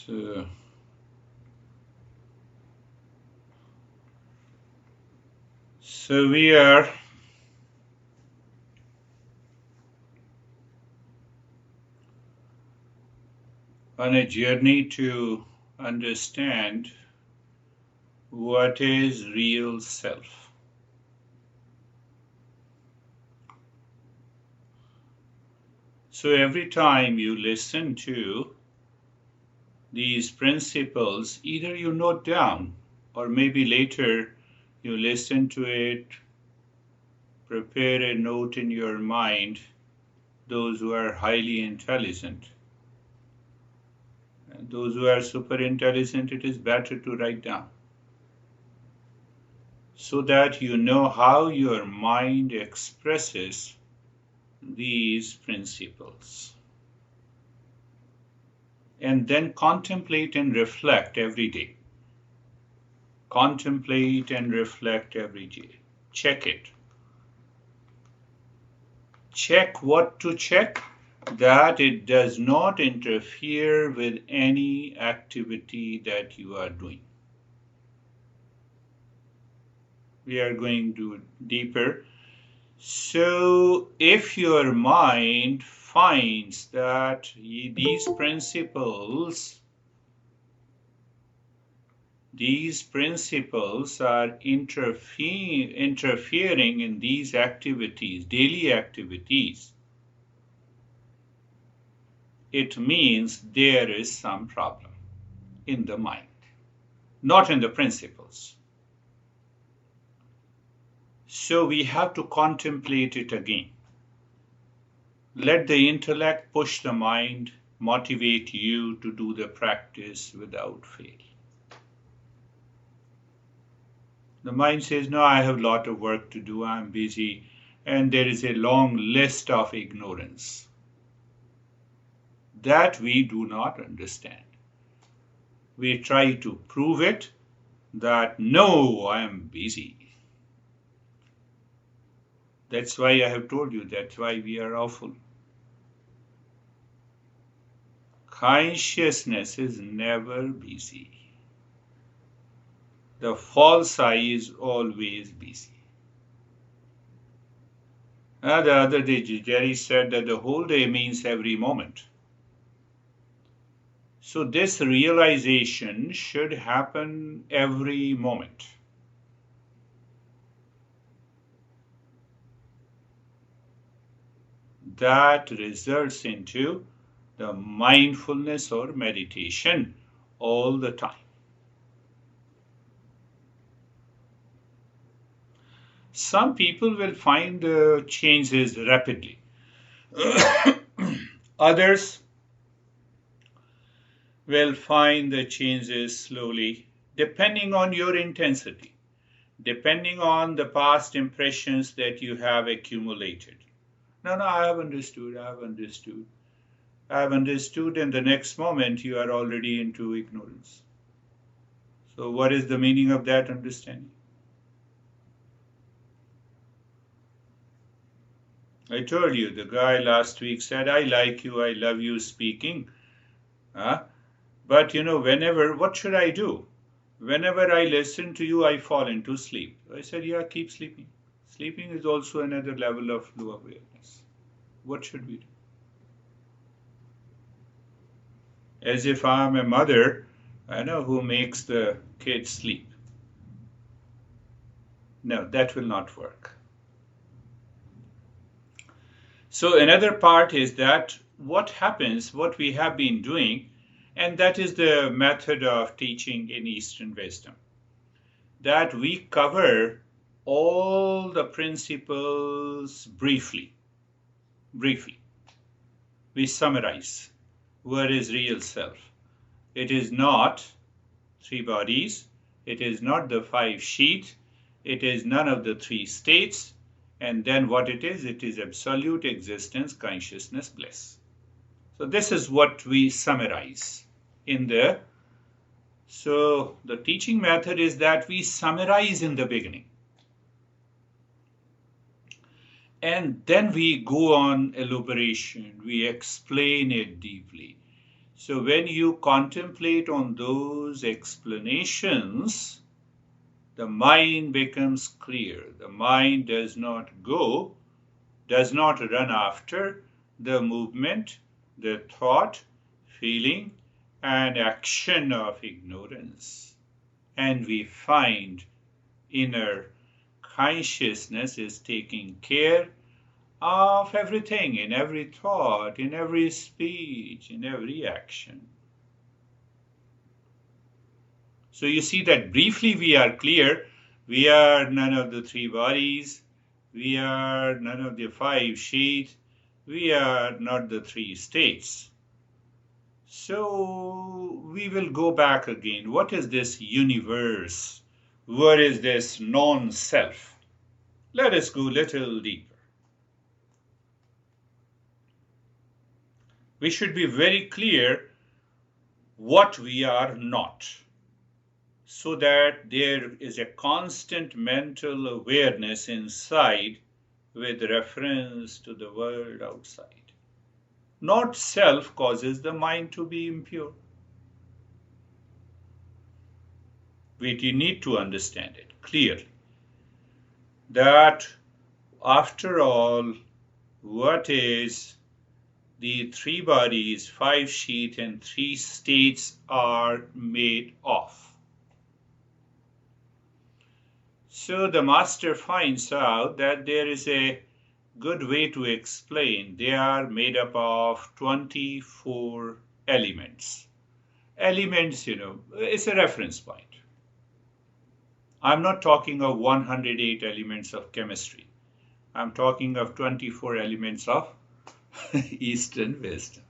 So we are on a journey to understand what is real self. So every time you listen to these principles, either you note down or maybe later you listen to it, prepare a note in your mind, those who are highly intelligent. And those who are super intelligent, it is better to write down, so that you know how your mind expresses these principles. And then contemplate and reflect every day. Contemplate and reflect every day. Check it. Check what to check, that it does not interfere with any activity that you are doing. We are going to deeper. So if your mind finds that these principles are interfering in these activities, daily activities, it means there is some problem in the mind, not in the principles. So we have to contemplate it again. Let the intellect push the mind, motivate you to do the practice without fail. The mind says, no, I have a lot of work to do, I'm busy, and there is a long list of ignorance that we do not understand. We try to prove it that, no, I am busy. That's why I have told you, that's why we are awful. Consciousness is never busy. The false I is always busy. The other day, Girish said that the whole day means every moment. So this realization should happen every moment. That results into the mindfulness or meditation all the time. Some people will find the changes rapidly. Others will find the changes slowly, depending on your intensity, depending on the past impressions that you have accumulated. No, I have understood, and the next moment you are already into ignorance. So what is the meaning of that understanding? I told you, the guy last week said, I like you, I love you speaking. But what should I do? Whenever I listen to you, I fall into sleep. I said, yeah, keep sleeping. Sleeping is also another level of low awareness. What should we do? As if I'm a mother, who makes the kids sleep. No, that will not work. So another part is that what happens, what we have been doing, and that is the method of teaching in Eastern wisdom, that we cover all the principles briefly. We summarize what is real self. It is not 3 bodies, it is not the 5 sheaths, it is none of the 3 states, and then what it is absolute existence, consciousness, bliss. So this is what we summarize so the teaching method is that we summarize in the beginning. And then we go on elaboration, we explain it deeply. So when you contemplate on those explanations, the mind becomes clear. The mind does not run after the movement, the thought, feeling, and action of ignorance. And we find inner consciousness is taking care of everything, in every thought, in every speech, in every action. So you see that briefly we are clear. We are none of the three bodies. We are none of the five sheaths. We are not the three states. So we will go back again. What is this universe? What is this non-self? Let us go a little deeper. We should be very clear what we are not, so that there is a constant mental awareness inside with reference to the world outside. Not self causes the mind to be impure. We need to understand it clearly, that after all, what is the three bodies, five sheaths, and three states are made of. So the master finds out that there is a good way to explain. They are made up of 24 elements. Elements, it's a reference point. I'm not talking of 108 elements of chemistry. I'm talking of 24 elements of Eastern wisdom.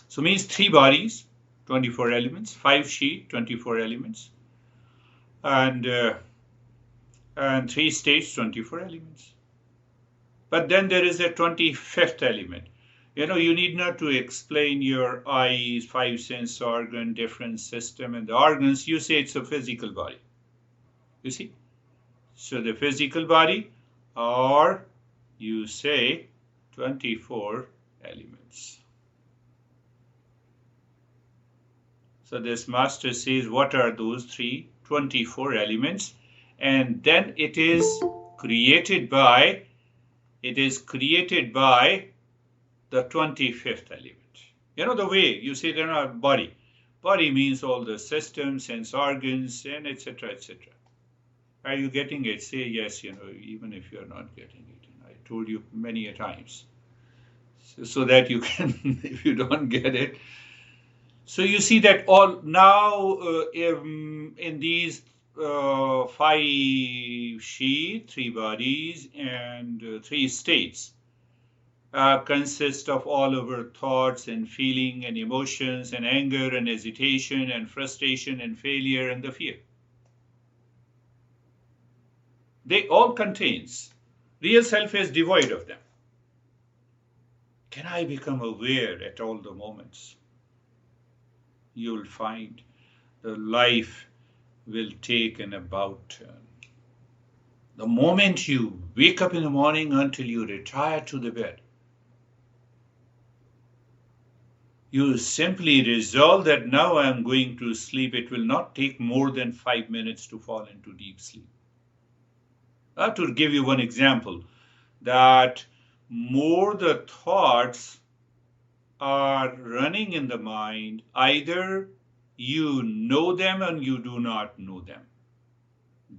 So means three bodies, 24 elements, five sheaths, 24 elements, and three states, 24 elements. But then there is a 25th element. You need not to explain your eyes, five sense organ, different system, and the organs. You say it's a physical body. You see? So the physical body, or you say 24 elements. So this master says, what are those 24 elements? And then it is created by the 25th element. The way you say they're not body. Body means all the systems, sense organs, and etc., etc. Are you getting it? Say yes, even if you're not getting it. I told you many a times. So that you can, if you don't get it. So you see that all now in these five sheaths, three bodies, and three states consist of all our thoughts and feeling and emotions and anger and hesitation and frustration and failure and the fear. They all contains. Real self is devoid of them. Can I become aware at all the moments? You'll find the life will take an about turn. The moment you wake up in the morning until you retire to the bed, you simply resolve that now I am going to sleep. It will not take more than 5 minutes to fall into deep sleep. To give you one example, that more the thoughts are running in the mind, either you know them and you do not know them.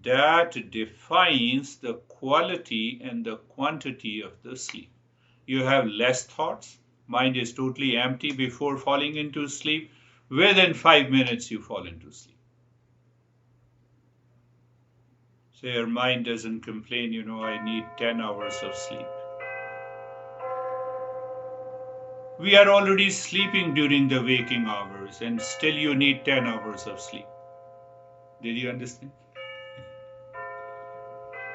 That defines the quality and the quantity of the sleep. You have less thoughts, mind is totally empty before falling into sleep. Within 5 minutes you fall into sleep. So your mind doesn't complain, I need 10 hours of sleep. We are already sleeping during the waking hours and still you need 10 hours of sleep. Did you understand?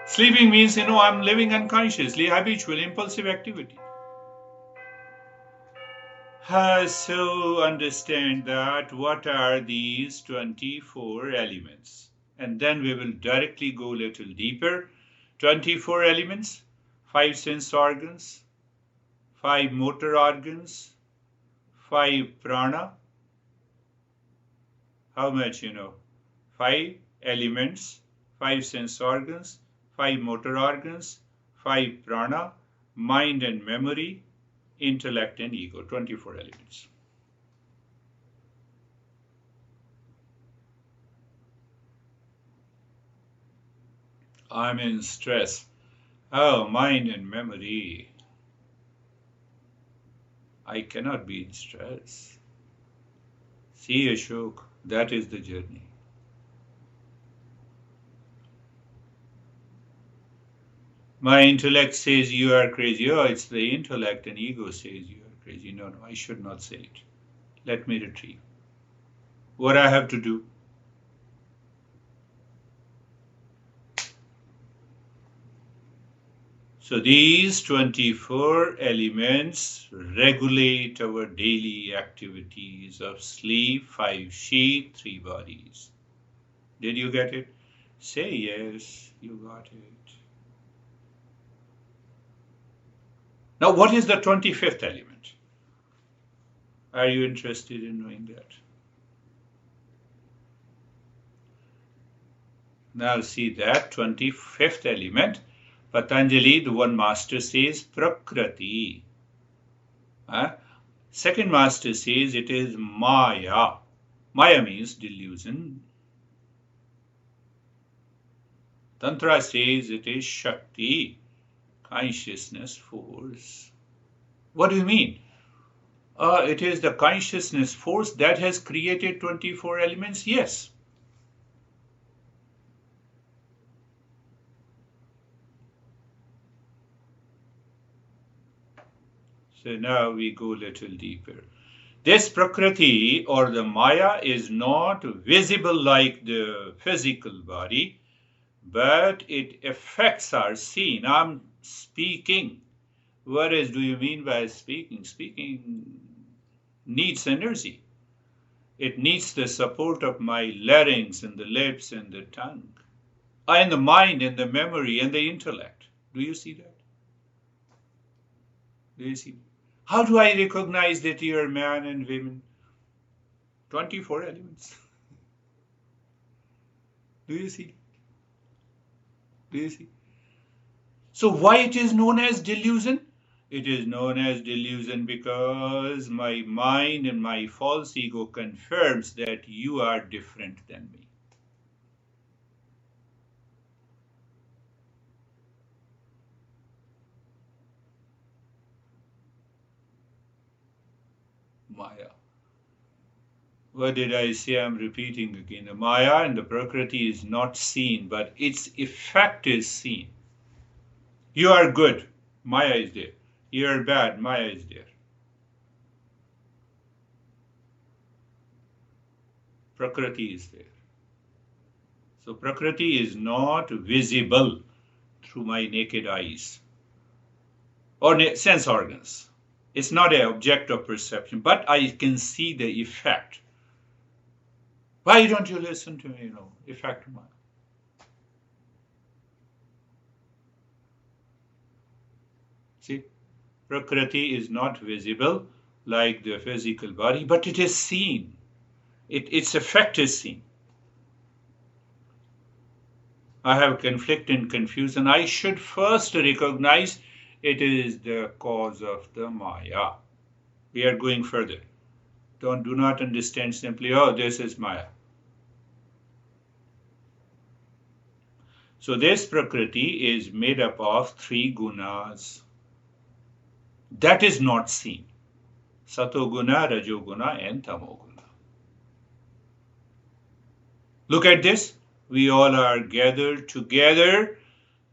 Sleeping means, I'm living unconsciously, habitual, impulsive activity. So understand that what are these 24 elements? And then we will directly go a little deeper. 24 elements, 5 sense organs, 5 motor organs, 5 prana, How much, 5 elements, 5 sense organs, 5 motor organs, 5 prana, mind and memory, intellect and ego, 24 elements. I'm in stress. Oh, mind and memory. I cannot be in stress. See, Ashok, that is the journey. My intellect says you are crazy. Oh, it's the intellect, and ego says you are crazy. No, I should not say it. Let me retrieve. What I have to do? So these 24 elements regulate our daily activities of sleep, 5 sheath, 3 bodies. Did you get it? Say yes, you got it. Now, what is the 25th element? Are you interested in knowing that? Now see that 25th element. Patanjali, the one master, says Prakriti. Second master says it is Maya. Maya means delusion. Tantra says it is Shakti, consciousness force. What do you mean? It is the consciousness force that has created 24 elements? Yes. So now we go a little deeper. This Prakriti or the Maya is not visible like the physical body, but its effects are seen. I'm speaking. What else do you mean by speaking? Speaking needs energy. It needs the support of my larynx and the lips and the tongue, and the mind and the memory and the intellect. Do you see that? Do you see? How do I recognize that you are man and women? 24 elements. Do you see? Do you see? So why it is known as delusion? It is known as delusion because my mind and my false ego confirms that you are different than me. Maya. What did I say? I'm repeating again. The Maya and the Prakriti is not seen, but its effect is seen. You are good, Maya is there. You are bad, Maya is there. Prakriti is there. So Prakriti is not visible through my naked eyes or sense organs. It's not an object of perception, but I can see the effect. Why don't you listen to me? Effect Maya. See, Prakriti is not visible like the physical body, but it is seen. Its effect is seen. I have conflict and confusion. I should first recognize it is the cause of the Maya. We are going further. Do not understand simply, oh, this is Maya. So this Prakriti is made up of 3 gunas. That is not seen. Satoguna, Rajoguna, and Tamoguna. Look at this. We all are gathered together.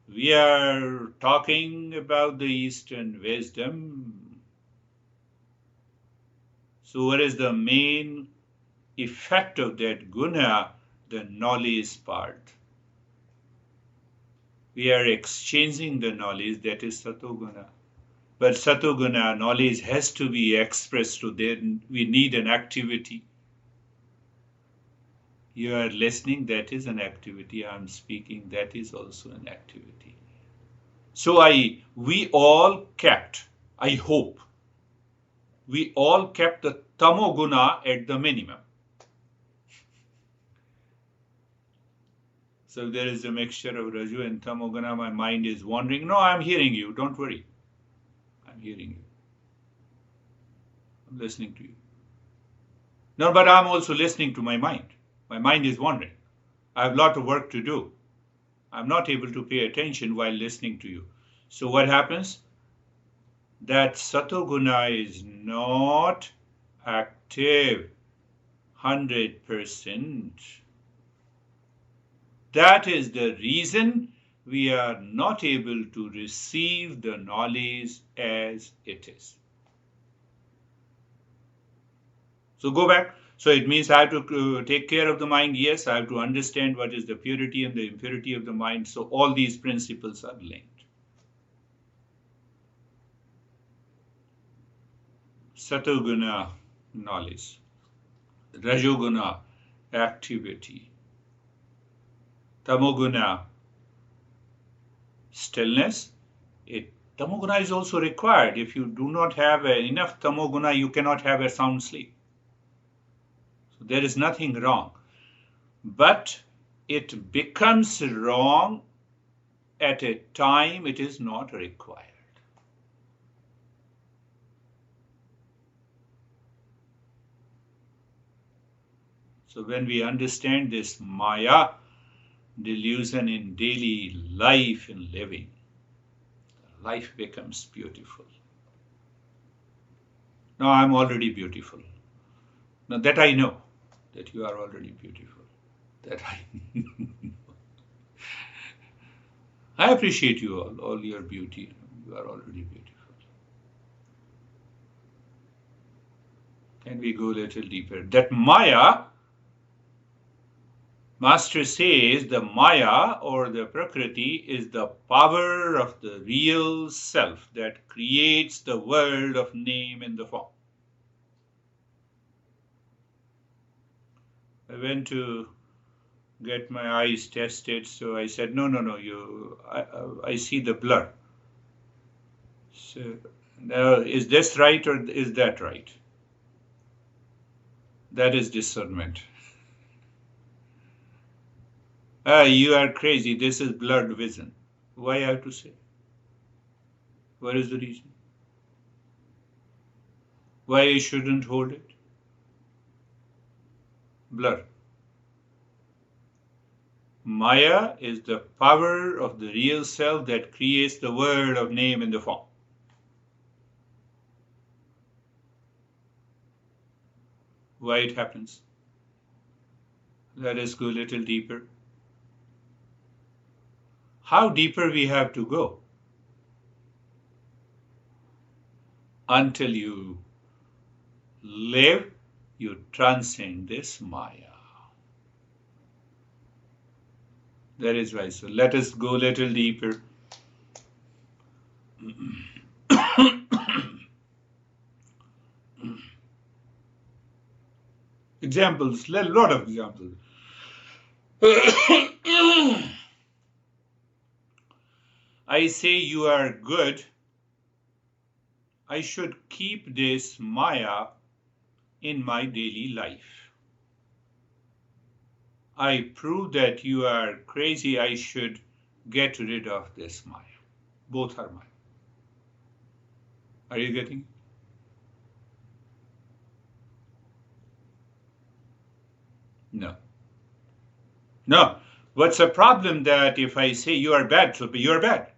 We are talking about the Eastern wisdom. So what is the main effect of that guna? The knowledge part. We are exchanging the knowledge, that is Satoguna. But Satoguna knowledge has to be expressed, so then we need an activity. You are listening, that is an activity. I am speaking, that is also an activity. So we all kept, I hope, we all kept the Tamoguna at the minimum. So there is a mixture of Raju and Tamoguna. My mind is wandering. No, I'm hearing you. Don't worry. I'm hearing you. I'm listening to you. No, but I'm also listening to my mind. My mind is wandering. I have a lot of work to do. I'm not able to pay attention while listening to you. So what happens? That Satoguna is not active 100%. That is the reason we are not able to receive the knowledge as it is. So go back. So it means I have to take care of the mind. Yes, I have to understand what is the purity and the impurity of the mind. So all these principles are linked. Satoguna, knowledge. Rajoguna, activity. Tamoguna, stillness. Tamoguna is also required. If you do not have enough tamoguna, you cannot have a sound sleep. So there is nothing wrong. But it becomes wrong at a time it is not required. So when we understand this Maya delusion in daily life and living, life becomes beautiful. Now I'm already beautiful. Now that I know, that you are already beautiful. That I appreciate you all your beauty. You are already beautiful. Can we go a little deeper? That Maya, Master says the Maya or the Prakriti is the power of the real self that creates the world of name and the form. I went to get my eyes tested, so I said, no, I see the blur. So now, is this right or is that right? That is discernment. You are crazy. This is blurred vision. Why I have to say? What is the reason? Why I shouldn't hold it? Blur. Maya is the power of the real self that creates the world of name and the form. Why it happens? Let us go a little deeper. How deeper we have to go? Until you live, you transcend this Maya. That is right. So let us go a little deeper. Examples, a lot of examples. I say you are good. I should keep this Maya in my daily life. I prove that you are crazy. I should get rid of this Maya. Both are Maya. Are you getting it? No. No. What's the problem that if I say you are bad, so you are bad?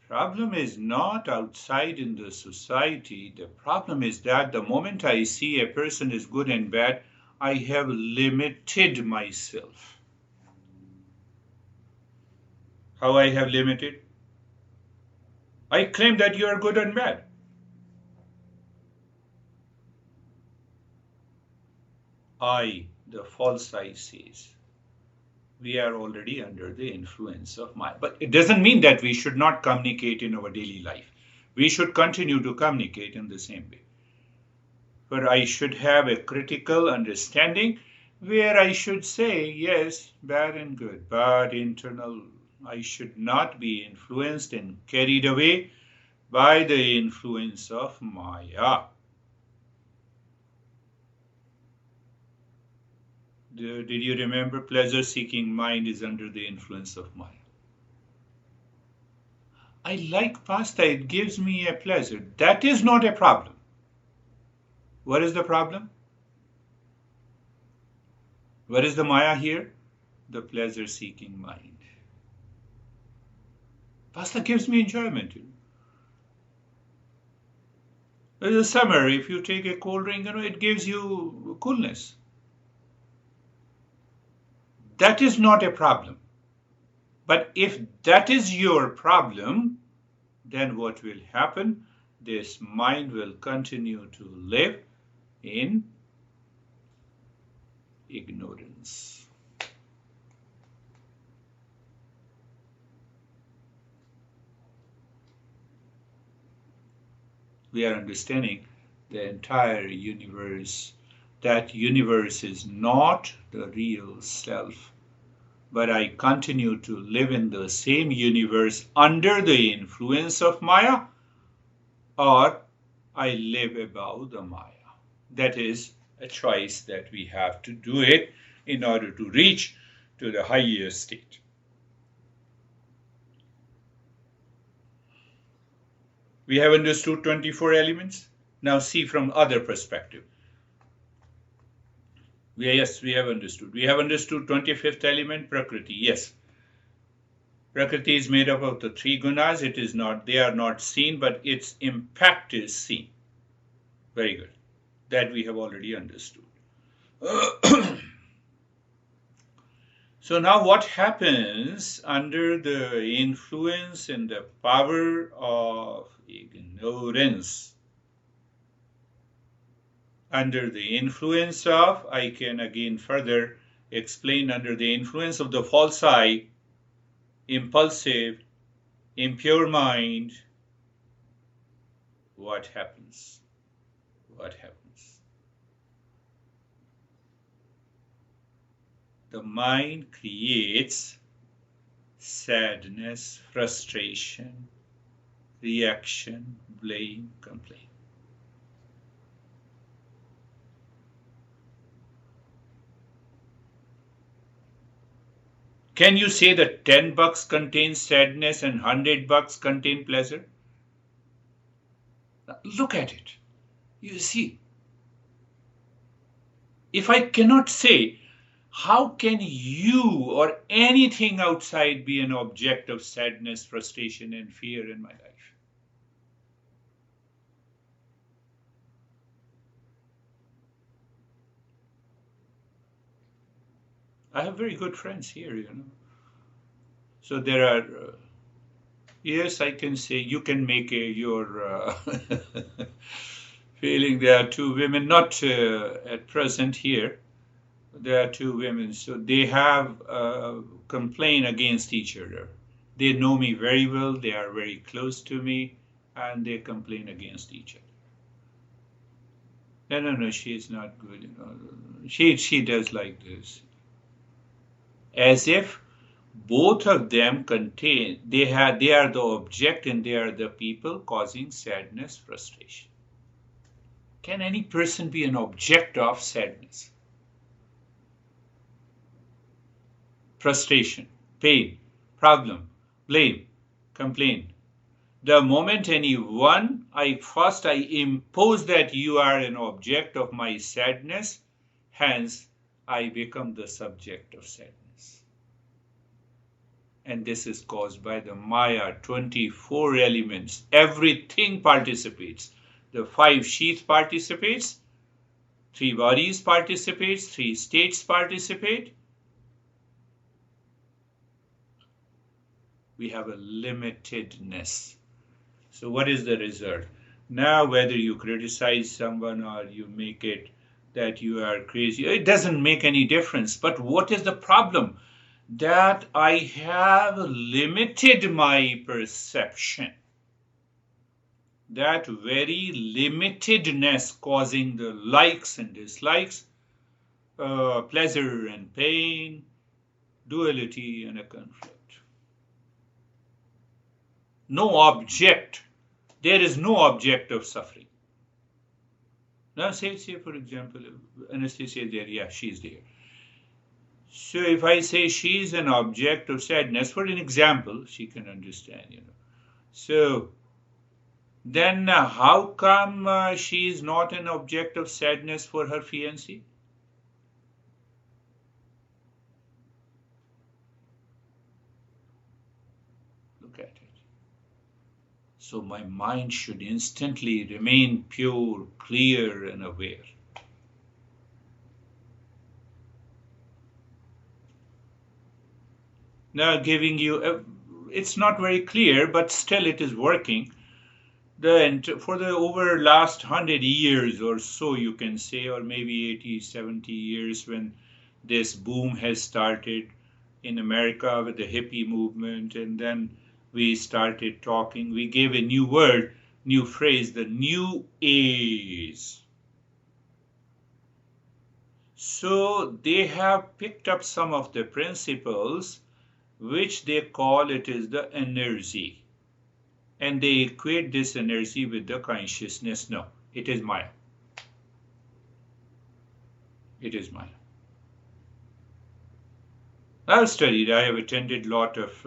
Problem is not outside in the society. The problem is that the moment I see a person is good and bad, I have limited myself. How I have limited? I claim that you are good and bad. The false I says, we are already under the influence of Maya. But it doesn't mean that we should not communicate in our daily life. We should continue to communicate in the same way. But I should have a critical understanding where I should say, yes, bad and good, but internal. I should not be influenced and carried away by the influence of Maya. Did you remember? Pleasure-seeking mind is under the influence of Maya. I like pasta, it gives me a pleasure. That is not a problem. What is the problem? What is the Maya here? The pleasure-seeking mind. Pasta gives me enjoyment. In the summer, if you take a cold drink, it gives you coolness. That is not a problem. But if that is your problem, then what will happen? This mind will continue to live in ignorance. We are understanding the entire universe. That universe is not the real self. But I continue to live in the same universe under the influence of Maya, or I live above the Maya. That is a choice that we have to do it in order to reach to the higher state. We have understood 24 elements. Now see from other perspective. Yes, we have understood. We have understood 25th element, Prakriti. Yes. Prakriti is made up of the three gunas. It is not, they are not seen, but its impact is seen. Very good. That we have already understood. So now what happens under the influence and the power of ignorance? Under the influence of, I can again further explain, under the influence of the false I, impulsive, impure mind, what happens? What happens? The mind creates sadness, frustration, reaction, blame, complaint. Can you say that $10 contains sadness and $100 contain pleasure? Now, look at it. You see, if I cannot say, how can you or anything outside be an object of sadness, frustration, and fear in my life? I have very good friends here, So there are, yes, I can say, you can make your feeling. There are two women, not at present here. There are two women, so they have complained against each other. They know me very well, they are very close to me, and they complain against each other. No, she is not good. She does like this. As if both of them contain, they are the object and they are the people causing sadness, frustration. Can any person be an object of sadness, frustration, pain, problem, blame, complaint? The moment anyone, I impose that you are an object of my sadness, hence I become the subject of sadness. And this is caused by the Maya, 24 elements. Everything participates. The 5 sheath participates, 3 bodies participates, 3 states participate. We have a limitedness. So what is the result? Now whether you criticize someone or you make it that you are crazy, it doesn't make any difference. But what is the problem? That I have limited my perception. That very limitedness causing the likes and dislikes, pleasure and pain, duality and a conflict. No object. There is no object of suffering. Now say for example, Anastasia is there. Yeah, she's there. So if I say she is an object of sadness, for an example, she can understand. So then how come she is not an object of sadness for her fiancé? Look at it. So my mind should instantly remain pure, clear, and aware. Now giving you, it's not very clear, but still it is working. For the over last 100 years or so, you can say, or maybe 80, 70 years, when this boom has started in America with the hippie movement, and then we started talking, we gave a new word, new phrase, the new age. So they have picked up some of the principles which they call it is the energy. And they equate this energy with the consciousness. No, it is Maya. It is Maya. I have studied, I have attended a lot of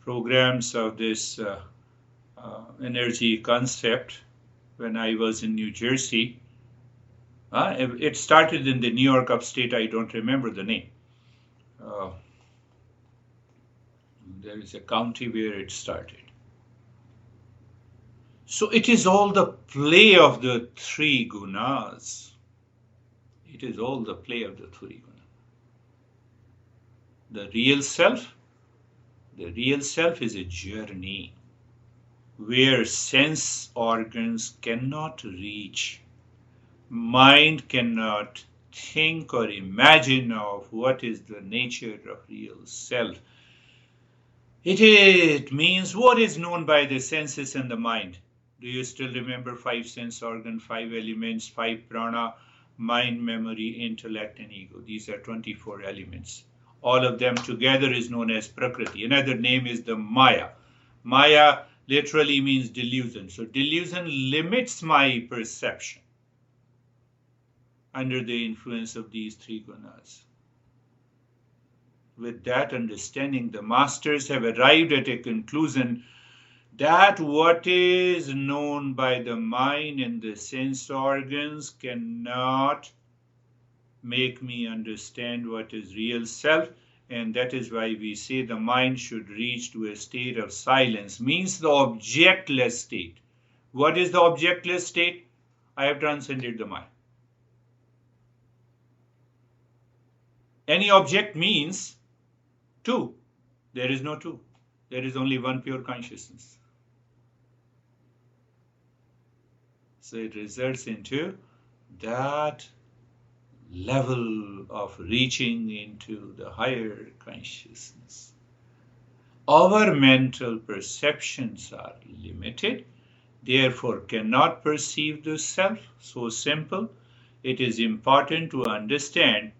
programs of this energy concept when I was in New Jersey. It started in the New York upstate, I don't remember the name. There is a county where it started. So it is all the play of the three gunas. It is all the play of the three gunas. The real self is a journey where sense organs cannot reach. Mind cannot think or imagine of what is the nature of real self. It means what is known by the senses and the mind. Do you still remember 5 sense organs, 5 elements, 5 prana, mind, memory, intellect, and ego? These are 24 elements. All of them together is known as Prakriti. Another name is the Maya. Maya literally means delusion. So delusion limits my perception under the influence of these three gunas. With that understanding, the masters have arrived at a conclusion that what is known by the mind and the sense organs cannot make me understand what is real self, and that is why we say the mind should reach to a state of silence, means the objectless state. What is the objectless state? I have transcended the mind. Any object means two. There is no two. There is only one pure consciousness. So it results into that level of reaching into the higher consciousness. Our mental perceptions are limited, therefore cannot perceive the self. So simple. It is important to understand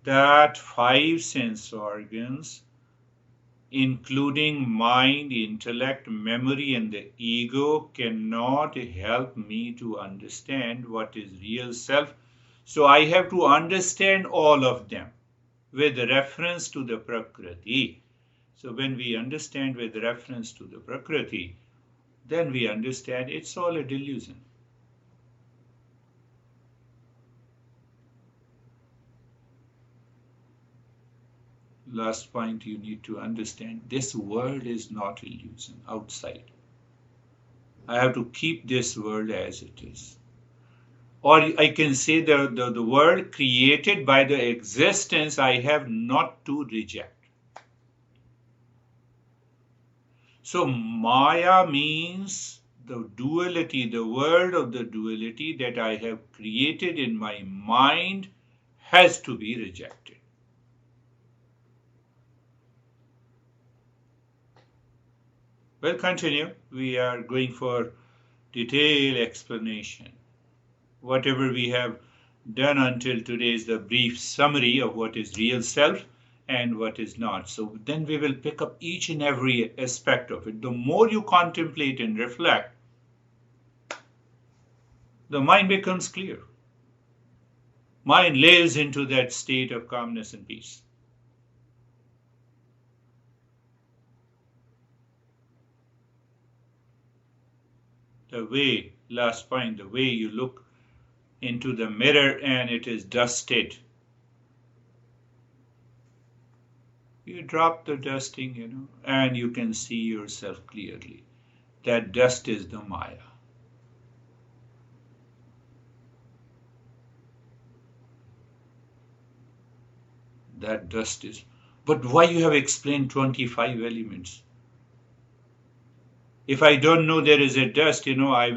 that 5 sense organs, including mind, intellect, memory, and the ego, cannot help me to understand what is real self. So I have to understand all of them with reference to the Prakriti. So when we understand with reference to the Prakriti, then we understand it's all a delusion. Last point you need to understand, this world is not illusion outside. I have to keep this world as it is. Or I can say the world created by the existence I have not to reject. So Maya means the duality, the world of the duality that I have created in my mind has to be rejected. We'll continue. We are going for detailed explanation. Whatever we have done until today is the brief summary of what is real self and what is not. So then we will pick up each and every aspect of it. The more you contemplate and reflect, the mind becomes clear. mind lives into that state of calmness and peace. The way, last point, the way you look into the mirror and it is dusted. You drop the dusting, and you can see yourself clearly. That dust is the Maya. That dust is. But why you have explained 25 elements? If I don't know there is a dust, I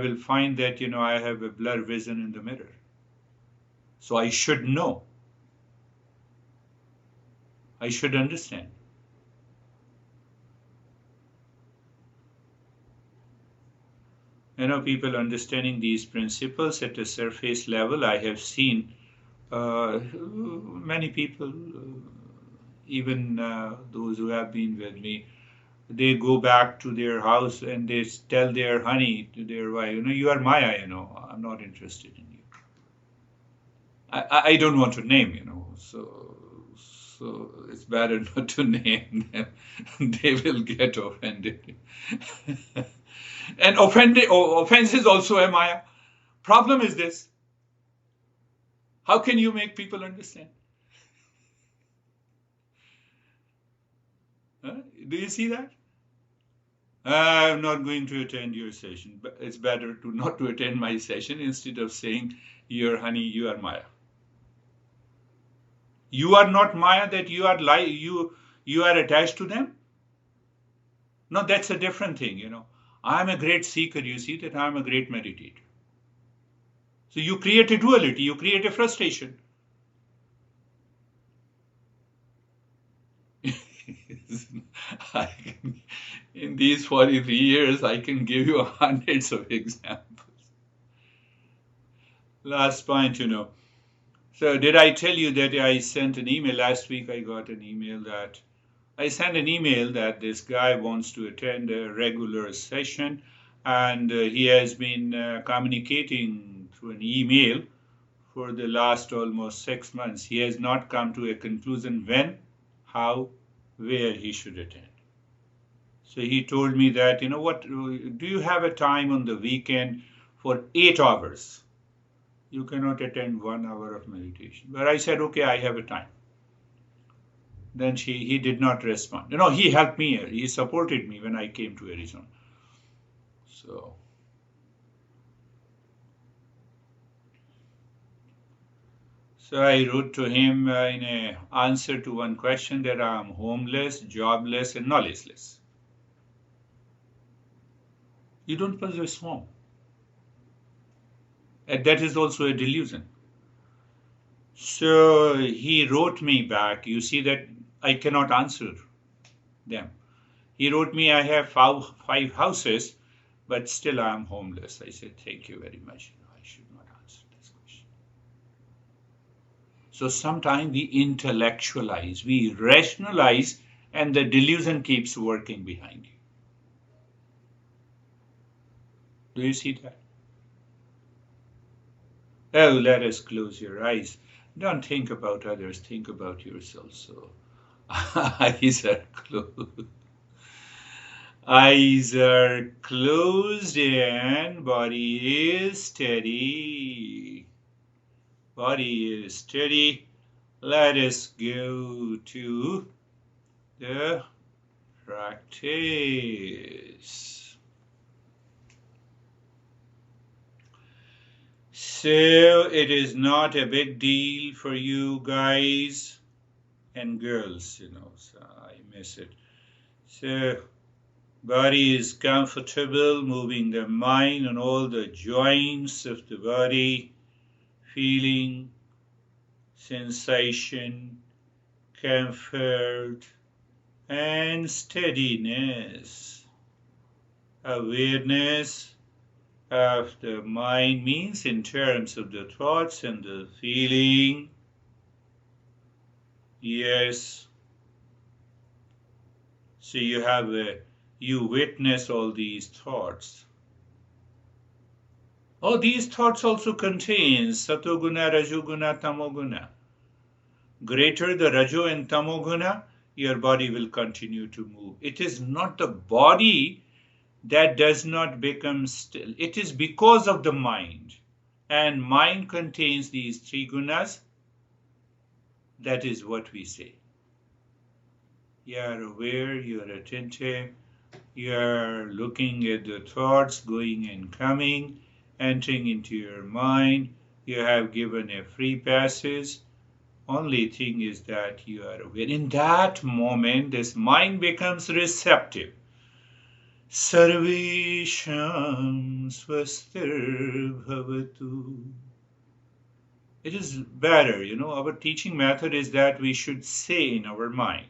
will find that, I have a blur vision in the mirror. So I should know. I should understand. People understanding these principles at a surface level, I have seen many people, even those who have been with me, they go back to their house and they tell their honey to their wife, you are Maya, I'm not interested in you. I don't want to name, so it's better not to name them. They will get offended. And offense is also a Maya. Problem is this. How can you make people understand? Do you see that? I'm not going to attend your session, but it's better not to attend my session instead of saying, "Your honey, you are Maya." You are not Maya that you are attached to them. No, that's a different thing. I'm a great seeker. You see that I'm a great meditator. So you create a duality. You create a frustration. In these 43 years, I can give you hundreds of examples. Last point, So did I tell you that I sent an email last week? I got an email that I sent an email that this guy wants to attend a regular session, and he has been communicating through an email for the last almost 6 months. He has not come to a conclusion when, how, where he should attend. So he told me that, do you have a time on the weekend for 8 hours? You cannot attend 1 hour of meditation. But I said, okay, I have a time. Then he did not respond. He helped me. He supported me when I came to Arizona. So I wrote to him in an answer to one question that I am homeless, jobless, and knowledgeless. You don't possess home. And that is also a delusion. So he wrote me back. You see that I cannot answer them. He wrote me, I have 5 houses, but still I am homeless. I said, thank you very much. I should not answer this question. So sometimes we intellectualize, we rationalize, and the delusion keeps working behind you. Do you see that? Oh, let us close your eyes. Don't think about others, think about yourself. So, eyes are closed. Eyes are closed and body is steady. Body is steady. Let us go to the practice. So it is not a big deal for you guys and girls, so I miss it. So body is comfortable, moving the mind on all the joints of the body, feeling sensation, comfort, and steadiness. Awareness of the mind means in terms of the thoughts and the feeling. Yes. So you witness all these thoughts. Oh, these thoughts also contain satoguna, rajoguna, tamoguna. Greater the rajo and tamoguna, your body will continue to move. It is not the body that does not become still. It is because of the mind. And mind contains these three gunas. That is what we say. You are aware, you are attentive, you are looking at the thoughts going and coming, entering into your mind. You have given a free passage. Only thing is that you are aware. In that moment, this mind becomes receptive. Sarvesham swastir bhavatu. It is better, our teaching method is that we should say in our mind,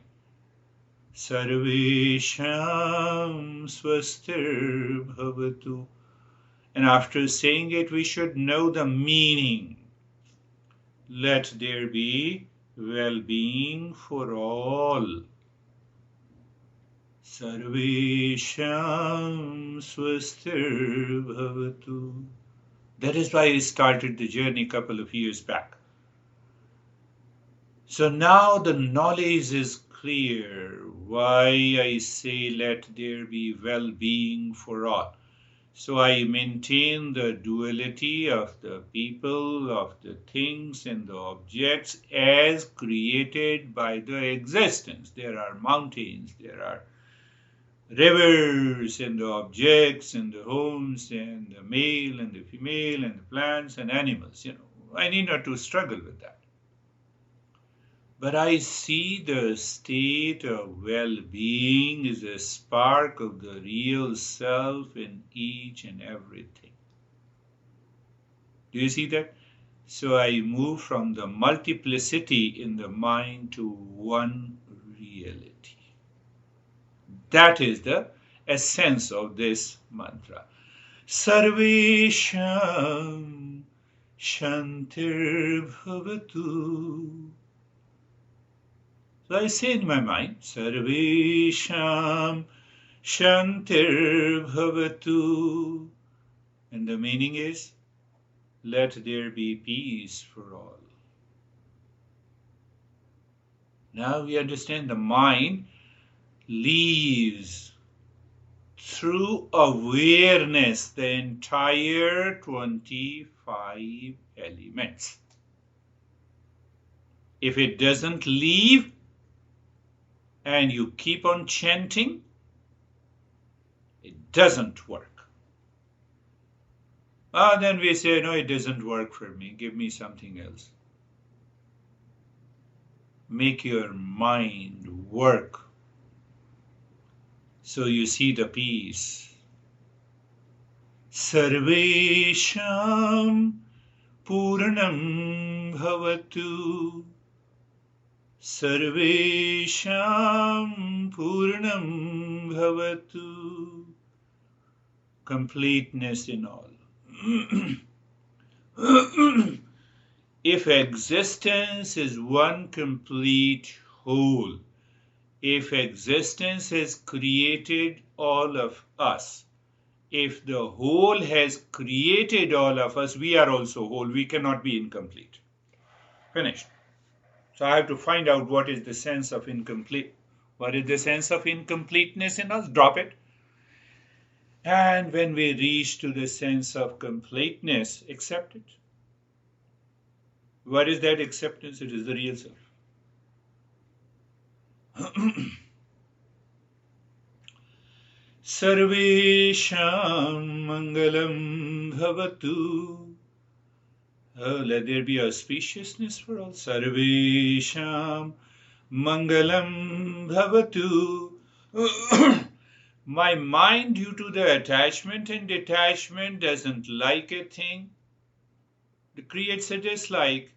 Sarvesham swastir bhavatu. And after saying it, we should know the meaning. Let there be well-being for all. Sarvesham swastir bhavatu. That is why I started the journey a couple of years back. So now the knowledge is clear why I say let there be well-being for all. So I maintain the duality of the people, of the things and the objects as created by the existence. There are mountains, there are rivers and the objects and the homes and the male and the female and the plants and animals. I need not to struggle with that. But I see the state of well-being is a spark of the real self in each and everything. Do you see that? So I move from the multiplicity in the mind to one reality. That is the essence of this mantra. Sarvesham shantir bhavatu. So I say in my mind, Sarvesham shantir bhavatu. And the meaning is, let there be peace for all. Now we understand the mind leaves through awareness the entire 25 elements. If it doesn't leave and you keep on chanting, it doesn't work. Then we say, no, it doesn't work for me. Give me something else. Make your mind work so you see the peace. Sarvesham Purnam Bhavatu. Sarvesham Purnam Bhavatu. Completeness in all. If existence is one complete whole, if existence has created all of us, if the whole has created all of us, we are also whole. We cannot be incomplete. Finished. So I have to find out what is the sense of incomplete. What is the sense of incompleteness in us? Drop it. And when we reach to the sense of completeness, accept it. What is that acceptance? It is the real self. Sarvesham Mangalam Bhavatu. Let there be auspiciousness for all. Sarvesham Mangalam Bhavatu. My mind, due to the attachment and detachment, doesn't like a thing. It creates a dislike.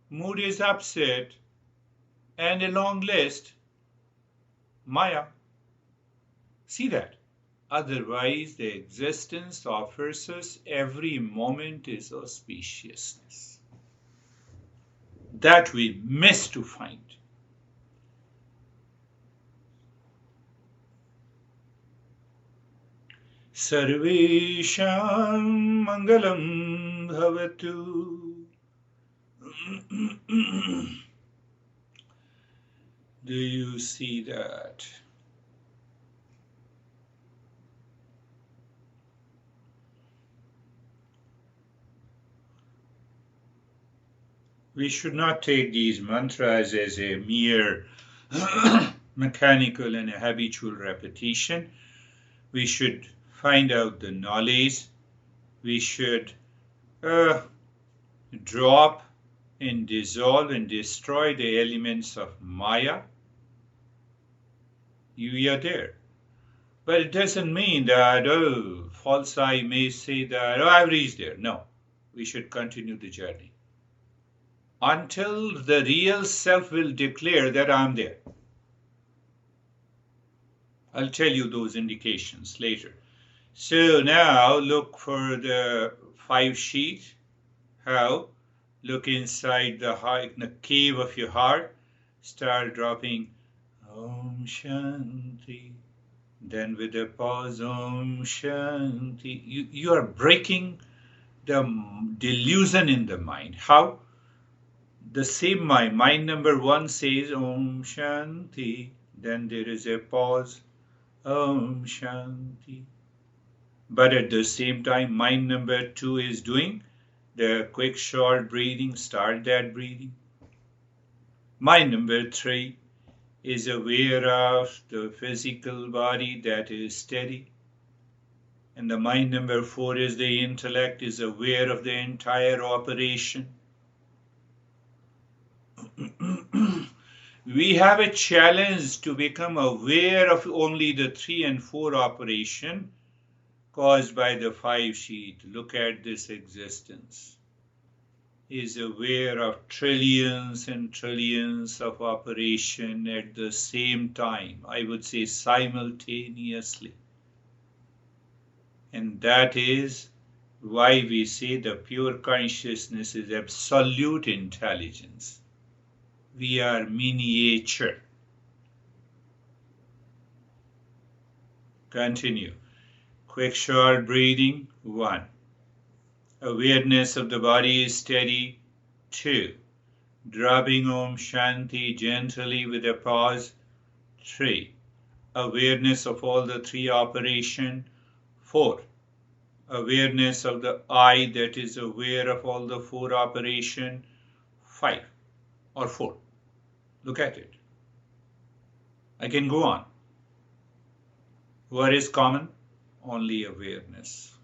Mood is upset. And a long list. Maya. See that? Otherwise, the existence offers us every moment is auspiciousness. That we miss to find. Sarvesham Mangalam Bhavatu. Do you see that? We should not take these mantras as a mere mechanical and a habitual repetition. We should find out the knowledge. We should drop and dissolve and destroy the elements of Maya. You are there. But it doesn't mean that, false I may say that, I've reached there. No, we should continue the journey until the real self will declare that I'm there. I'll tell you those indications later. So now look for the 5 sheet. How? Look inside the cave of your heart. Start dropping Om Shanti. Then with a pause, Om Shanti. You are breaking the delusion in the mind. How? The same mind number 1 says Om Shanti. Then there is a pause, Om Shanti. But at the same time, mind number 2 is doing the quick short breathing. Start that breathing. Mind number 3 is aware of the physical body that is steady. And the mind number 4 is the intellect, is aware of the entire operation. We have a challenge to become aware of only the 3 and 4 operation caused by the 5 sheet. Look at this existence. Is aware of trillions and trillions of operation at the same time. I would say simultaneously. And that is why we say the pure consciousness is absolute intelligence. We are miniature. Continue. Quick short breathing. 1. Awareness of the body is steady. 2. Dropping Om Shanti gently with a pause. 3. Awareness of all the 3 operation. 4. Awareness of the I that is aware of all the 4 operation. 5 or 4. Look at it. I can go on. What is common? Only awareness.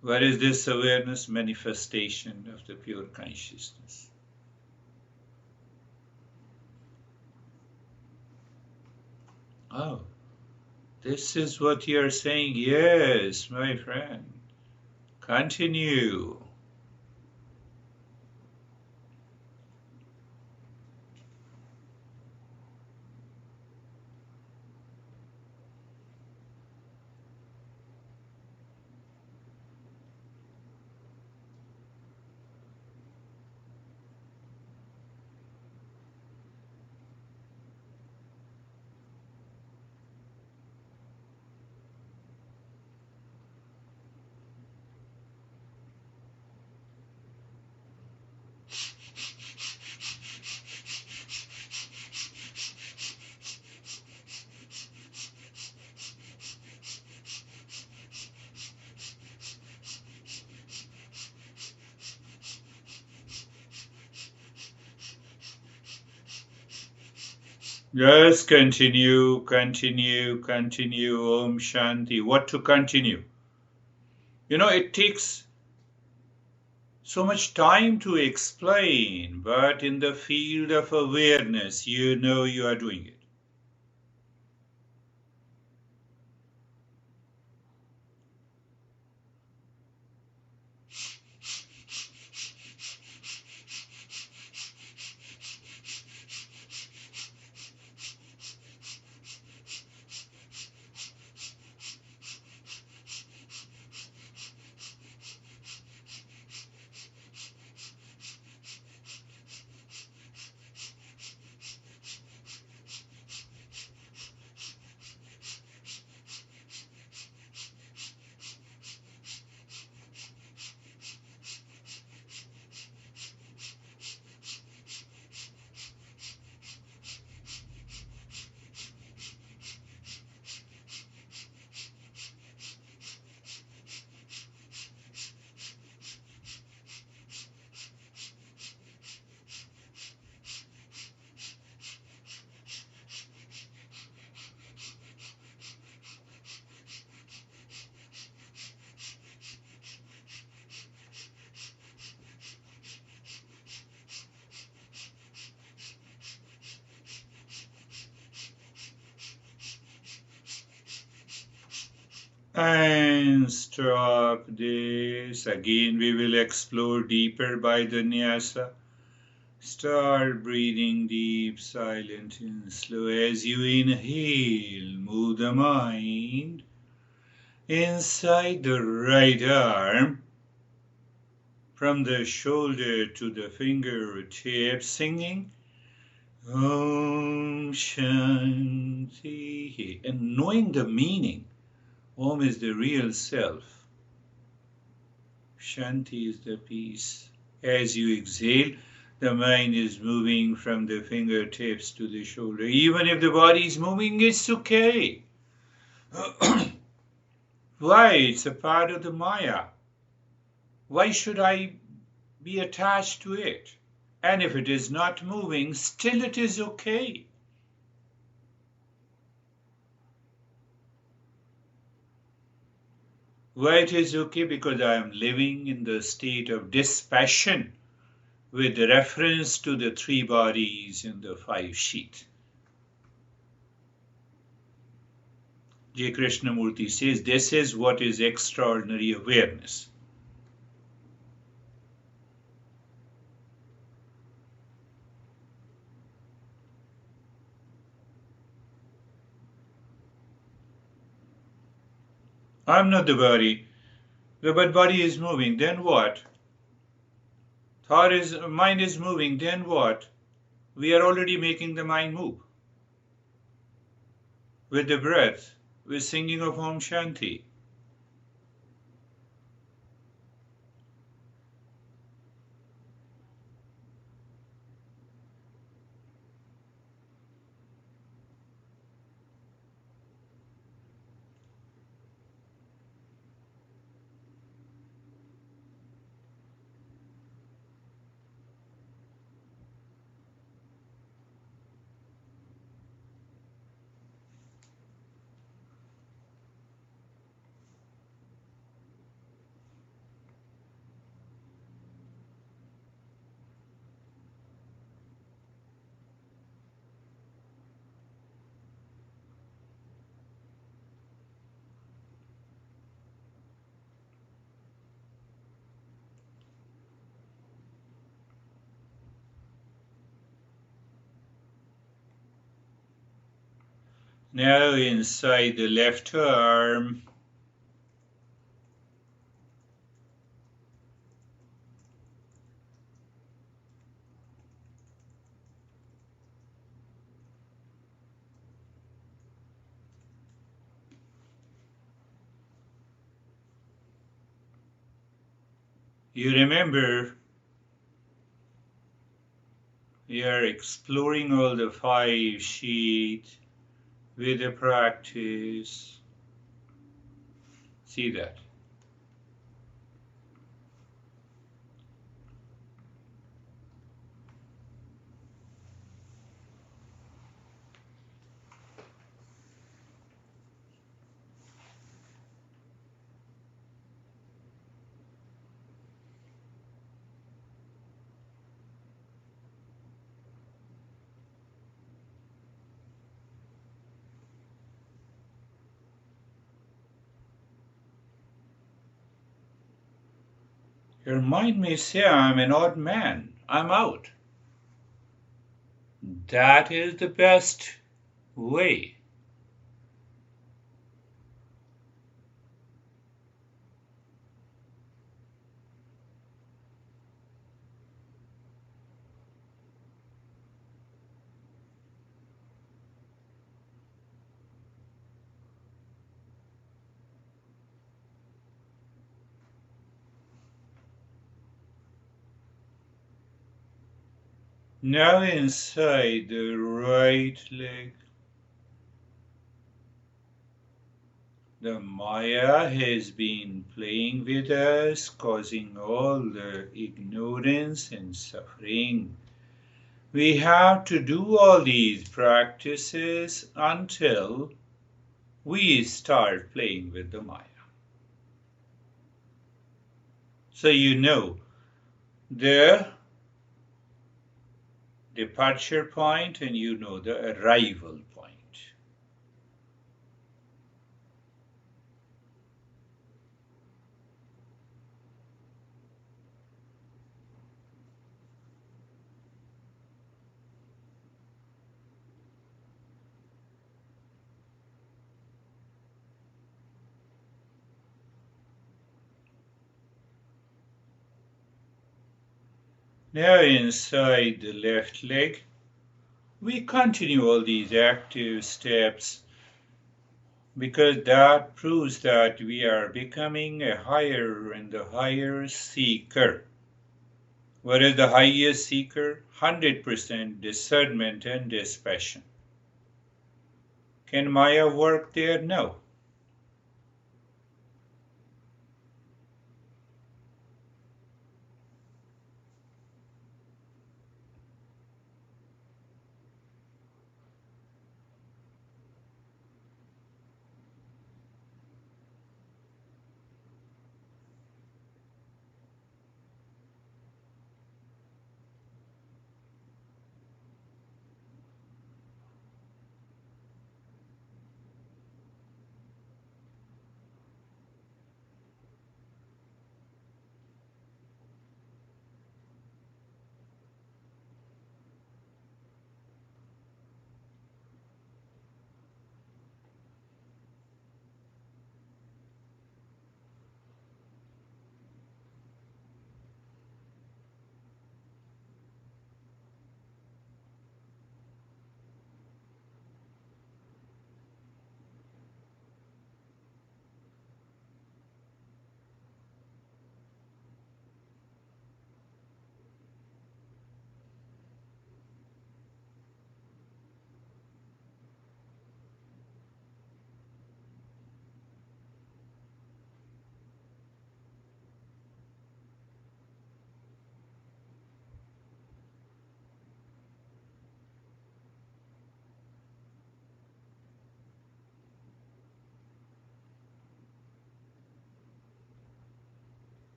What is this awareness? Manifestation of the pure consciousness. Oh, this is what you are saying. Yes, my friend. Continue. Yes, continue. Om Shanti. What to continue? It takes so much time to explain, but in the field of awareness, you are doing it. And stop this. Again, we will explore deeper by the nyasa. Start breathing deep, silent and slow. As you inhale, move the mind inside the right arm, from the shoulder to the fingertips, singing Om Shanti, and knowing the meaning. Om is the real self. Shanti is the peace. As you exhale, the mind is moving from the fingertips to the shoulder. Even if the body is moving, it's okay. Why? It's a part of the Maya. Why should I be attached to it? And if it is not moving, still it is okay. Why it is okay? Because I am living in the state of dispassion with reference to the three bodies in the five sheet. J. Krishnamurti says this is what is extraordinary awareness. I'm not the body. The body is moving, then what? Mind is moving, then what? We are already making the mind move. With the breath, with singing of Om Shanti. Now inside the left arm, you remember you are exploring all the five sheet with the practice. See that. Your mind may say, I'm an odd man, I'm out. That is the best way. Now inside the right leg, the Maya has been playing with us, causing all the ignorance and suffering. We have to do all these practices until we start playing with the Maya. So you know the departure point and you know the arrival point. Now inside the left leg, we continue all these active steps because that proves that we are becoming a higher and a higher seeker. What is the highest seeker? 100% discernment and dispassion. Can Maya work there? No.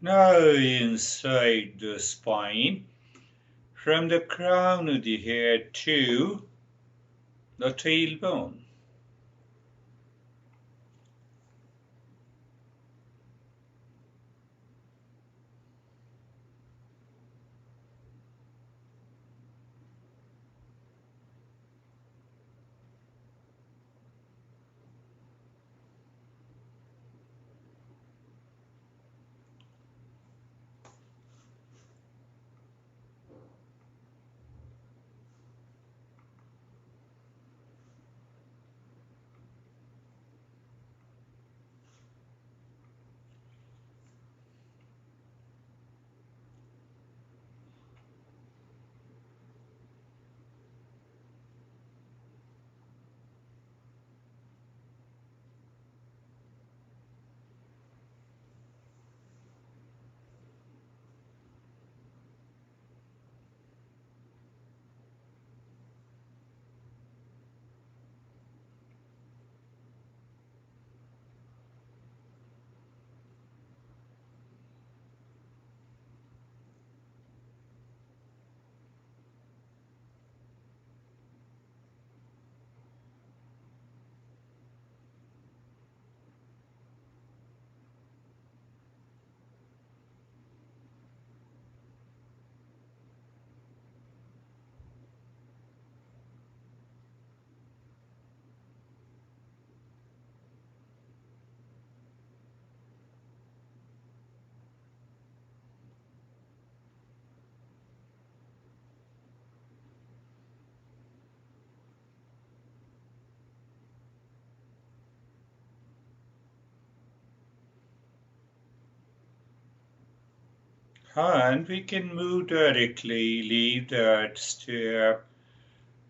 Now inside the spine, from the crown of the head to the tailbone. And we can move directly, leave that step,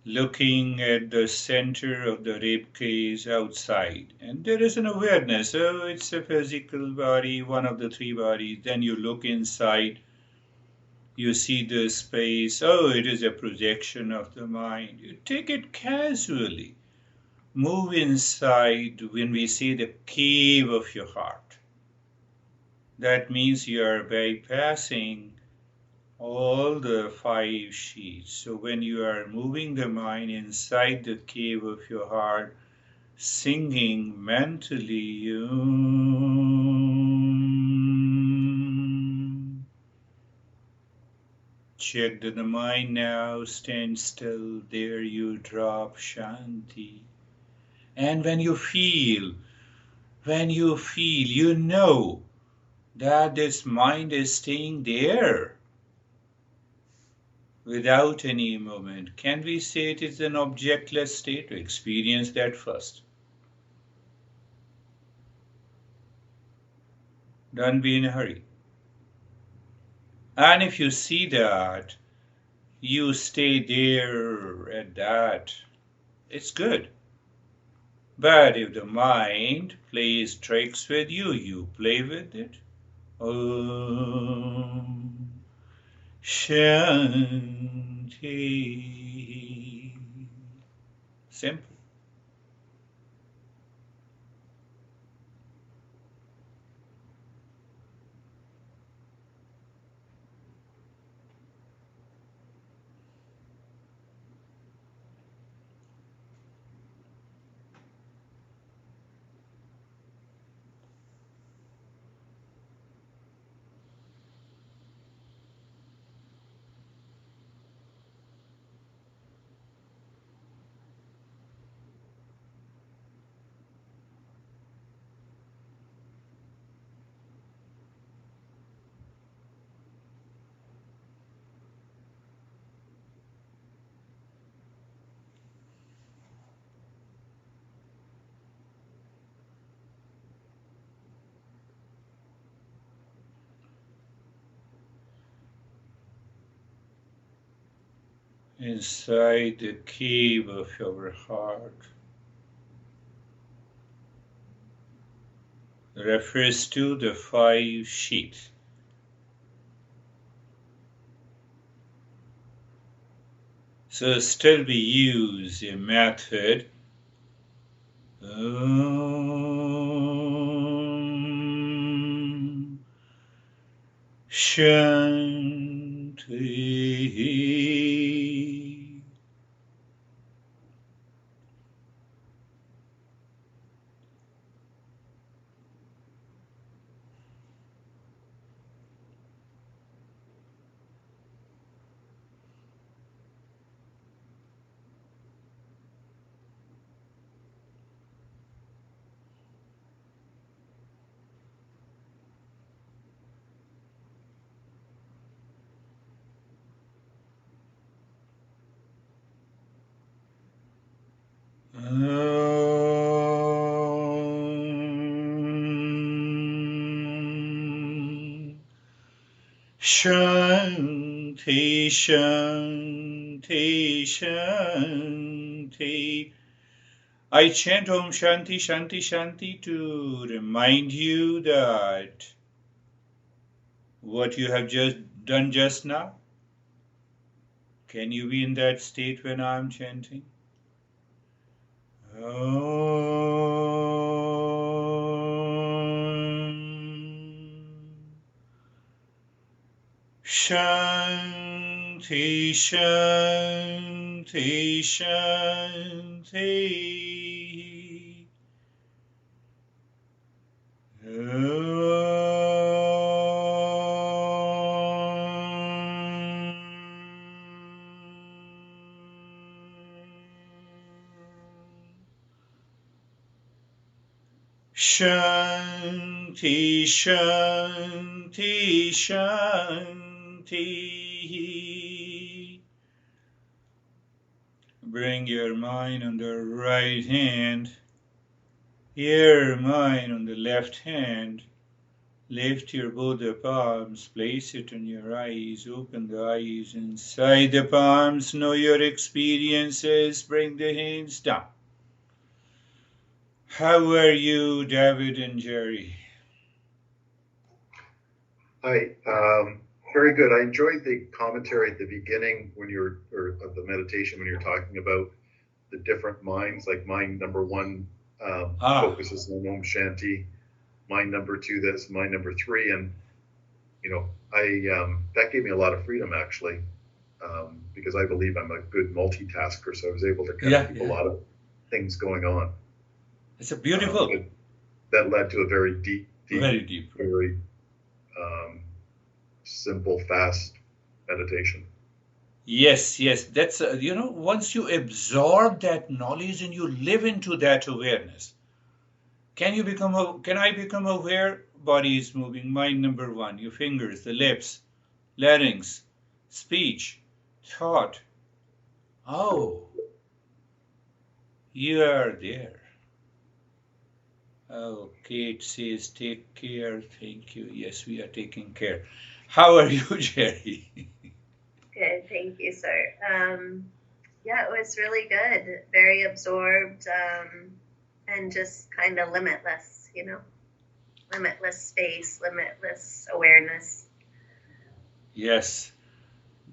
looking at the center of the rib cage outside. And there is an awareness, oh, it's a physical body, one of the three bodies. Then you look inside, you see the space, oh, it is a projection of the mind. You take it casually. Move inside when we say the cave of your heart. That means you are bypassing all the five sheets. So when you are moving the mind inside the cave of your heart, singing mentally, check that the mind now stands still. There you drop Shanti. And when you feel when you feel, you know that this mind is staying there without any movement. Can we say it is an objectless state? To experience that first. Don't be in a hurry. And if you see that, you stay there at that, it's good. But if the mind plays tricks with you, you play with it. Om Shanti. Simple. Inside the cave of your heart refers to the 5 sheaths. So still we use a method Om Shanti. Shanti, Shanti, Shanti. I chant Om Shanti, Shanti, Shanti to remind you that what you have just done just now, can you be in that state when I am chanting? Shanti, Shanti, Shanti. Shanti, Shanti, Shanti. Bring your mind on the right hand, your mind on the left hand. Lift your both the palms, place it on your eyes, open the eyes inside the palms, know your experiences, bring the hands down. How are you, David and Jerry? Hi, very good. I enjoyed the commentary at the beginning when of the meditation when you're talking about the different minds, like mind number 1 focuses on Om Shanti, mind number 2 this, mind number 3, and that gave me a lot of freedom actually, because I believe I'm a good multitasker, so I was able to keep a lot of things going on. It's a beautiful. That led to a very deep, very simple, fast meditation. Yes, that's, once you absorb that knowledge and you live into that awareness, Can I become aware? Body is moving. Mind number one. Your fingers, the lips, larynx, speech, thought. Oh, you are there. Oh, Kate says, take care. Thank you. Yes, we are taking care. How are you, Jerry? Good, thank you, sir. Yeah, it was really good. Very absorbed, and just kind of limitless, limitless space, limitless awareness. Yes,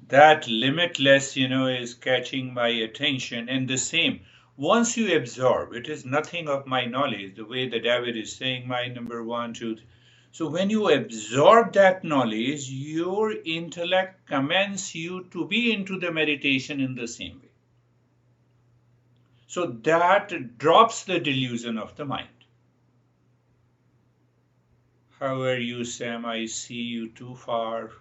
that limitless, is catching my attention. And the same, once you absorb, it is nothing of my knowledge, the way the David is saying, my number one, two. So when you absorb that knowledge, your intellect commands you to be into the meditation in the same way. So that drops the delusion of the mind. How are you, Sam? I see you too far.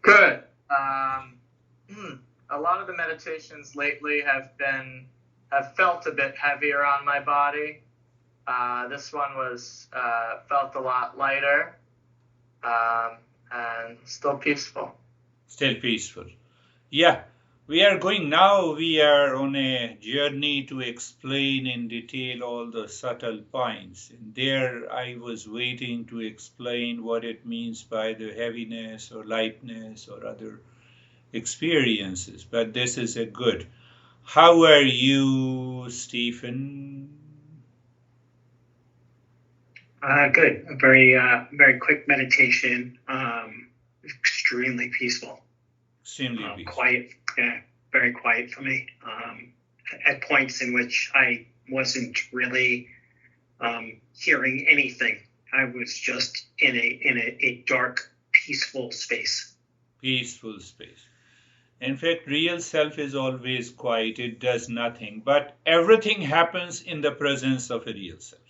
Good. A lot of the meditations lately have felt a bit heavier on my body. This one felt a lot lighter, and still peaceful. Still peaceful. Yeah, we are on a journey to explain in detail all the subtle points. And there I was waiting to explain what it means by the heaviness or lightness or other experiences. But this is a good. How are you, Stephen? Good. A very quick meditation. Extremely peaceful. Extremely peaceful. Quiet. Yeah, very quiet for me. At points in which I wasn't really hearing anything. I was just in a dark, peaceful space. Peaceful space. In fact, real self is always quiet. It does nothing. But everything happens in the presence of a real self.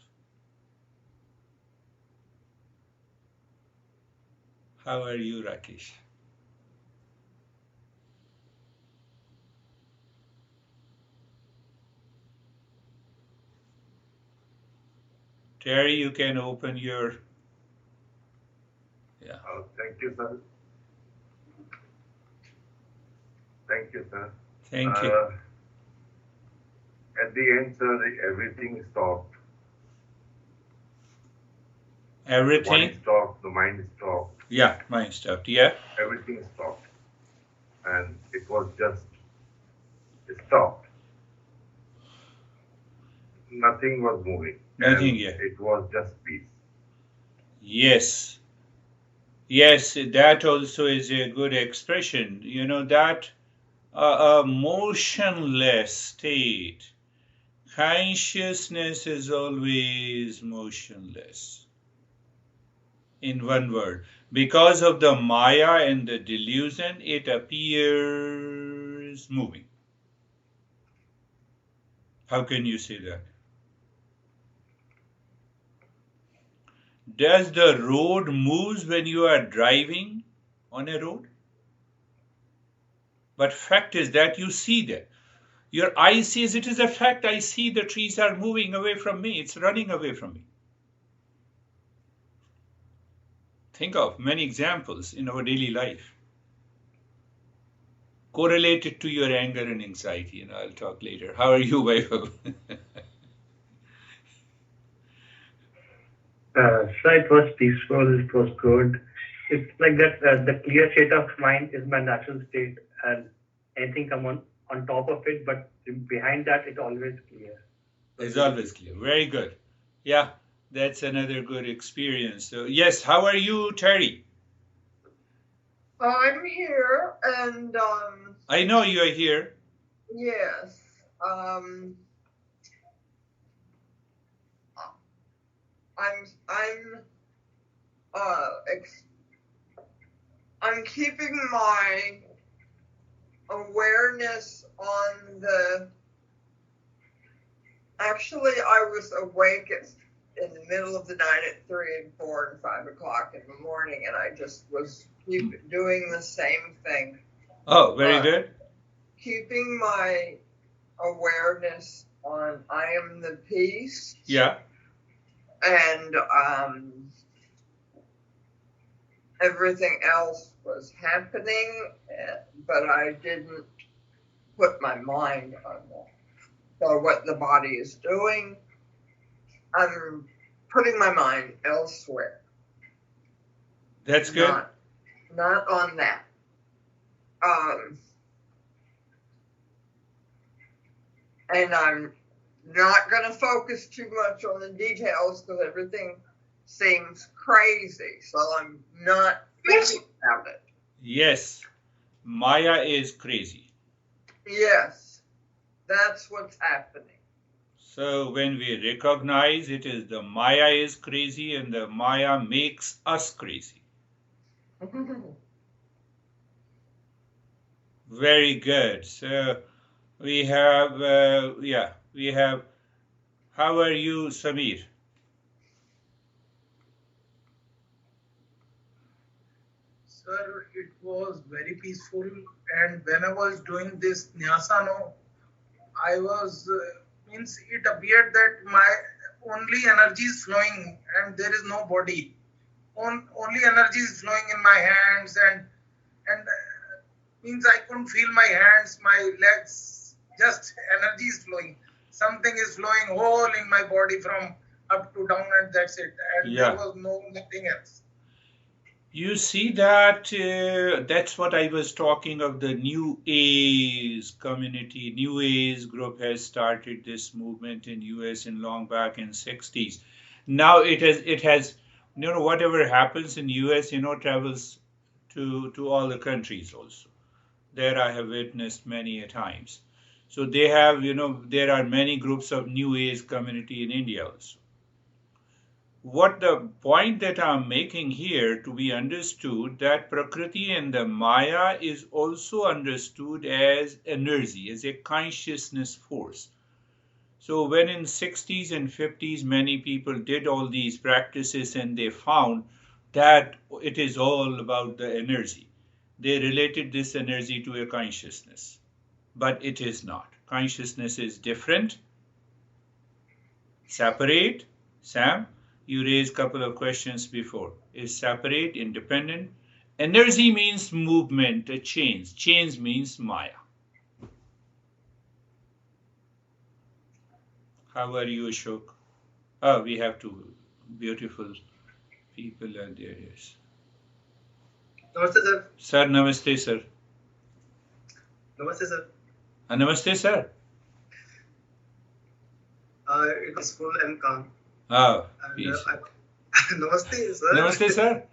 How are you, Rakesh? Terry, you can open your... Yeah. Thank you, sir. Thank you, sir. Thank you. At the end, sir, everything stopped. Everything? The body stopped, the mind stopped. Yeah, mind stopped, yeah. Everything stopped. And it was just, it stopped. Nothing was moving. Nothing, yeah. It was just peace. Yes. Yes, that also is a good expression. That a motionless state. Consciousness is always motionless. In one word, because of the Maya and the delusion, it appears moving. How can you say that? Does the road move when you are driving on a road? But fact is that you see that. Your eye sees it is a fact. I see the trees are moving away from me. It's running away from me. Think of many examples in our daily life correlated to your anger and anxiety. I'll talk later. How are you, Vaibhav? So it was peaceful, it was good. It's like that, the clear state of mind is my natural state, and anything come on top of it, but behind that, it's always clear. It's always clear. Very good. Yeah, that's another good experience. So, yes, how are you, Terry? I'm here, and I know you are here. Yes. I'm keeping my awareness on the. Actually, I was awake in the middle of the night at 3 and 4 and 5 o'clock in the morning, and I just was doing the same thing. Oh, very good. Keeping my awareness on I am the peace. Yeah. And everything else was happening, but I didn't put my mind on that. So what the body is doing, I'm putting my mind elsewhere. That's good. Not on that. And I'm not going to focus too much on the details because everything seems crazy. So I'm not thinking about it. Yes. Maya is crazy. Yes. That's what's happening. So when we recognize it is the Maya is crazy and the Maya makes us crazy. Very good. So we have, how are you, Samir? Sir, it was very peaceful, and when I was doing this nyasano, I was, means it appeared that my only energy is flowing and there is no body. Only energy is flowing in my hands and means I couldn't feel my hands, my legs, just energy is flowing. Something is flowing whole in my body from up to down and that's it. And there was nothing else. You see that that's what I was talking of, the New Age community. New Age group has started this movement in US in long back in 60s. Now it has whatever happens in US travels to all the countries also. There I have witnessed many a times. So they have there are many groups of New Age community in India also. What the point that I'm making here to be understood, that Prakriti and the Maya is also understood as energy, as a consciousness force. So when in 60s and 50s many people did all these practices and they found that it is all about the energy. They related this energy to a consciousness, but it is not. Consciousness is different, separate. Sam, you raised a couple of questions before. Is separate, independent. Energy means movement, a change. Change means Maya. How are you, Ashok? Oh, we have two beautiful people and there. Yes. Namaste, sir. Sir, namaste, sir. Namaste, sir. Namaste, sir. It was full and calm. Oh, and, peace. Namaste, sir. Namaste, sir.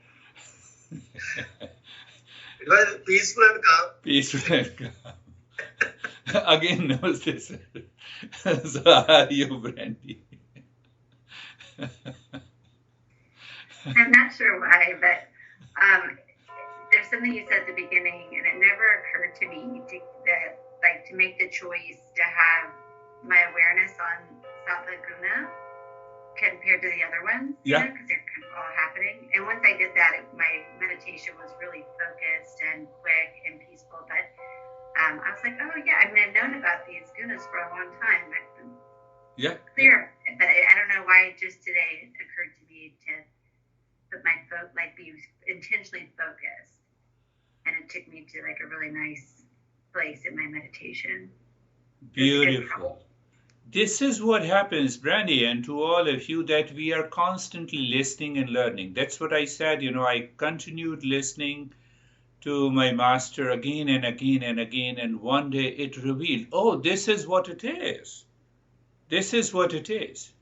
It was peaceful and calm. Peaceful and calm. Again, namaste, sir. So how are you, Brandy? I'm not sure why, but there's something you said at the beginning, and it never occurred to me to make the choice to have my awareness on Sattva Guna compared to the other ones, yeah, because they're kind of all happening. And once I did that, my meditation was really focused and quick and peaceful. But I was like, oh yeah, I mean, I've known about these gunas for a long time, but clear. But I don't know why just today it occurred to me to put my be intentionally focused, and it took me to like a really nice place in my meditation. Beautiful. This is what happens, Brandy, and to all of you, that we are constantly listening and learning. That's what I said. I continued listening to my master again and again and again, and one day it revealed, oh, this is what it is. This is what it is.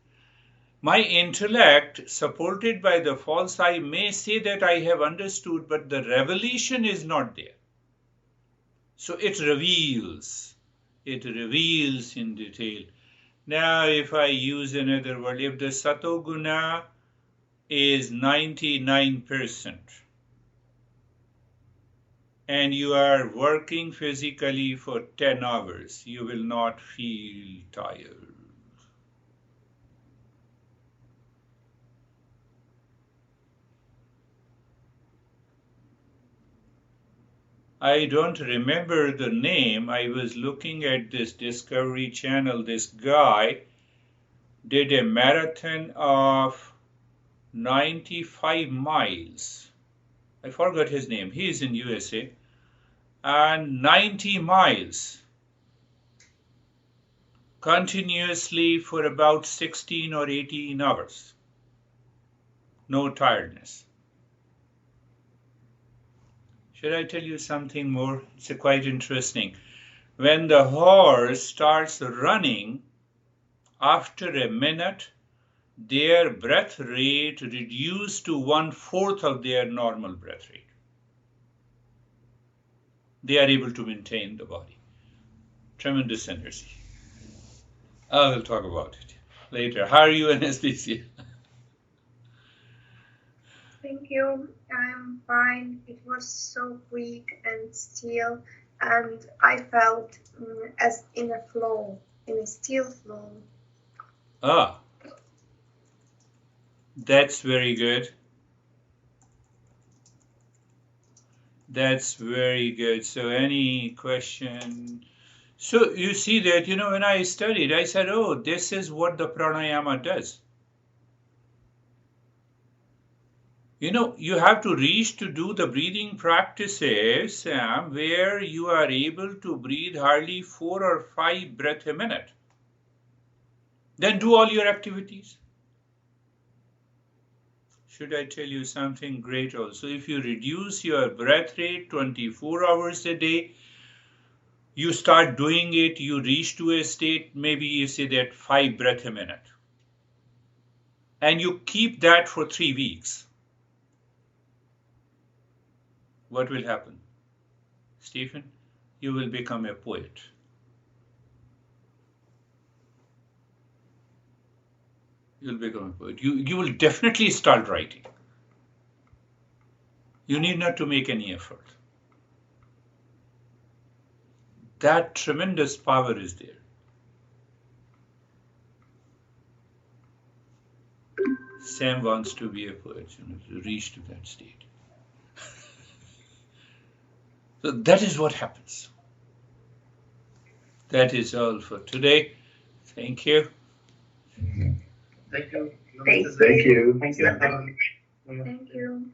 My intellect, supported by the false I, may say that I have understood, but the revelation is not there. So it reveals. It reveals in detail. Now, if I use another word, if the Satoguna is 99%, and you are working physically for 10 hours, you will not feel tired. I don't remember the name. I was looking at this Discovery Channel. This guy did a marathon of 95 miles. I forgot his name. He is in USA. And 90 miles continuously for about 16 or 18 hours. No tiredness. Should I tell you something more? It's quite interesting. When the horse starts running, after a minute, their breath rate reduced to 1/4 of their normal breath rate. They are able to maintain the body. Tremendous energy. I will talk about it later. How are you, Anastasia? Thank you. I'm fine. It was so quick and still, and I felt as in a flow, in a still flow. Ah, that's very good. That's very good. So any question? So you see that, when I studied, I said, oh, this is what the pranayama does. You have to reach to do the breathing practices, Sam, where you are able to breathe hardly 4 or 5 breaths a minute. Then do all your activities. Should I tell you something great also? If you reduce your breath rate 24 hours a day, you start doing it, you reach to a state, maybe you say that 5 breaths a minute. And you keep that for 3 weeks. What will happen? Stephen, you will become a poet. You'll become a poet. You will definitely start writing. You need not to make any effort. That tremendous power is there. Sam wants to be a poet, to reach to that state. So that is what happens. That is all for today. Thank you. Thank you. Thank you. Thank you.